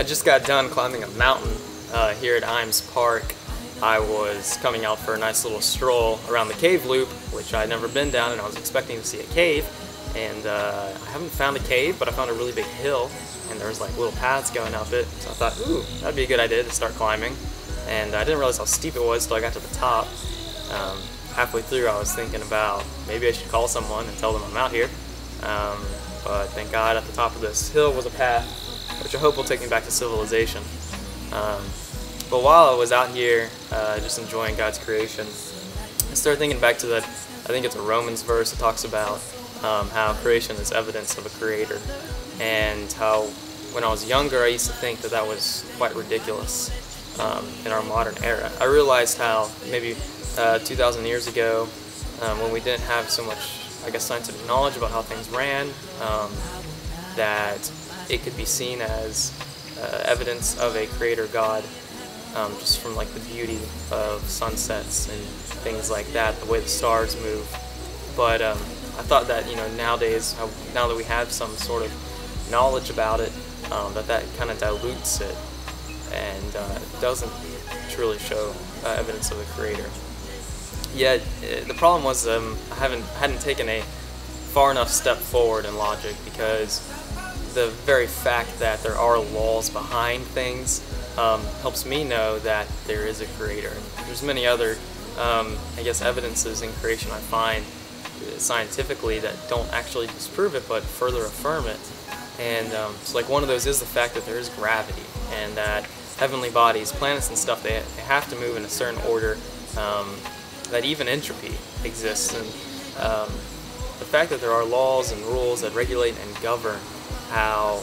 I just got done climbing a mountain here at Imes Park. I was coming out for a nice little stroll around the cave loop, which I'd never been down, and I was expecting to see a cave. And I haven't found a cave, but I found a really big hill, and there was like little paths going up it. So I thought, ooh, that'd be a good idea to start climbing. And I didn't realize how steep it was until I got to the top. Halfway through, I was thinking about maybe I should call someone and tell them I'm out here. But thank God at the top of this hill was a path, which I hope will take me back to civilization. But while I was out here just enjoying God's creation, I started thinking back to that, I think it's a Romans verse that talks about how creation is evidence of a creator, and how when I was younger I used to think that that was quite ridiculous in our modern era. I realized how maybe 2,000 years ago, when we didn't have so much, I guess, scientific knowledge about how things ran, that it could be seen as evidence of a creator God, just from like the beauty of sunsets and things like that, the way the stars move. But I thought that, you know, nowadays, now that we have some sort of knowledge about it, that kind of dilutes it and doesn't truly show evidence of a creator. Yet the problem was I hadn't taken a far enough step forward in logic, because the very fact that there are laws behind things helps me know that there is a creator. There's many other, I guess, evidences in creation I find scientifically that don't actually disprove it, but further affirm it. And so like one of those is the fact that there is gravity, and that heavenly bodies, planets and stuff, they have to move in a certain order, that even entropy exists. And the fact that there are laws and rules that regulate and govern how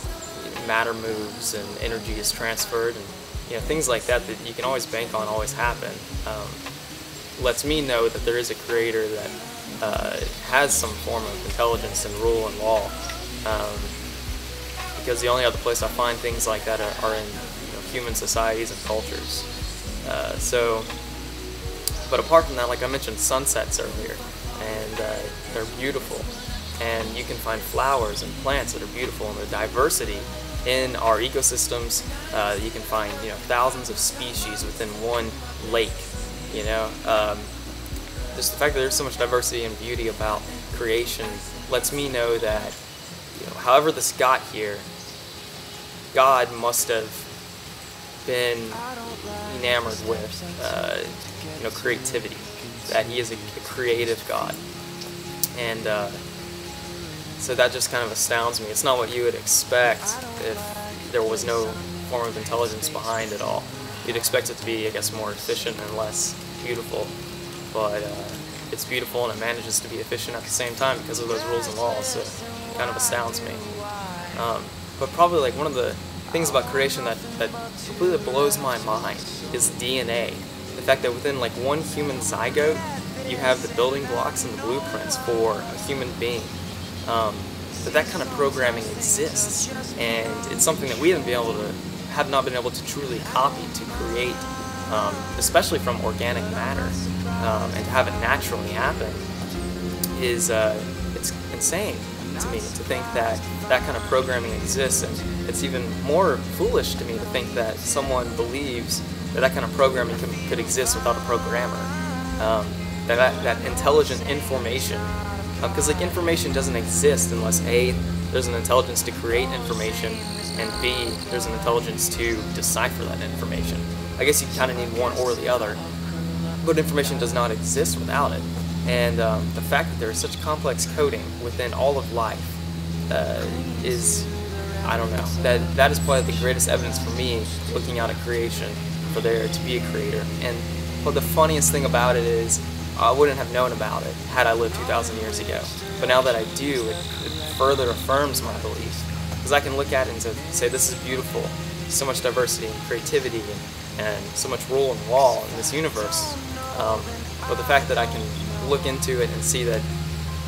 matter moves and energy is transferred, and things like that that you can always bank on always happen, lets me know that there is a creator that has some form of intelligence and rule and law, because the only other place I find things like that are in human societies and cultures. But apart from that, like I mentioned, sunsets earlier, and they're beautiful, and you can find flowers and plants that are beautiful, and the diversity in our ecosystems. You can find thousands of species within one lake. Just the fact that there's so much diversity and beauty about creation lets me know that however this got here, God must have been enamored with creativity, that he is a creative God. And so that just kind of astounds me. It's not what you would expect if there was no form of intelligence behind it all. You'd expect it to be, I guess, more efficient and less beautiful, but it's beautiful and it manages to be efficient at the same time because of those rules and laws, so it kind of astounds me. But probably like one of the things about creation that completely blows my mind is DNA. The fact that within like one human zygote, you have the building blocks and the blueprints for a human being. That kind of programming exists, and it's something that we have not been able to truly copy, to create, especially from organic matter, and to have it naturally happen is it's insane to me to think that that kind of programming exists. And it's even more foolish to me to think that someone believes that kind of programming could exist without a programmer. That intelligent information, because like information doesn't exist unless A, there's an intelligence to create information, and B, there's an intelligence to decipher that information. I guess you kind of need one or the other, but information does not exist without it. And the fact that there is such complex coding within all of life is, I don't know, that is probably the greatest evidence for me looking out at creation, for there to be a creator. And but the funniest thing about it is I wouldn't have known about it had I lived 2,000 years ago. But now that I do, it further affirms my belief, because I can look at it and say this is beautiful, so much diversity and creativity and so much rule and law in this universe. But the fact that I can look into it and see that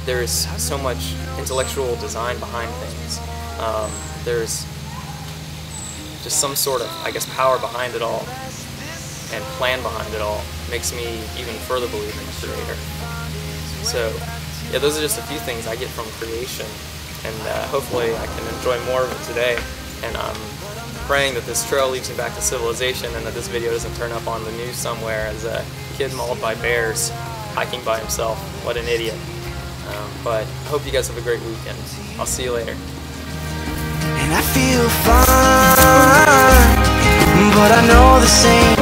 there is so much intellectual design behind things, there's just some sort of, I guess, power behind it all and plan behind it all, makes me even further believe in the creator. So yeah, those are just a few things I get from creation, and hopefully I can enjoy more of it today. And I'm praying that this trail leads me back to civilization and that this video doesn't turn up on the news somewhere as a kid mauled by bears hiking by himself. What an idiot. But I hope you guys have a great weekend. I'll see you later. And I feel fine, but I know the same.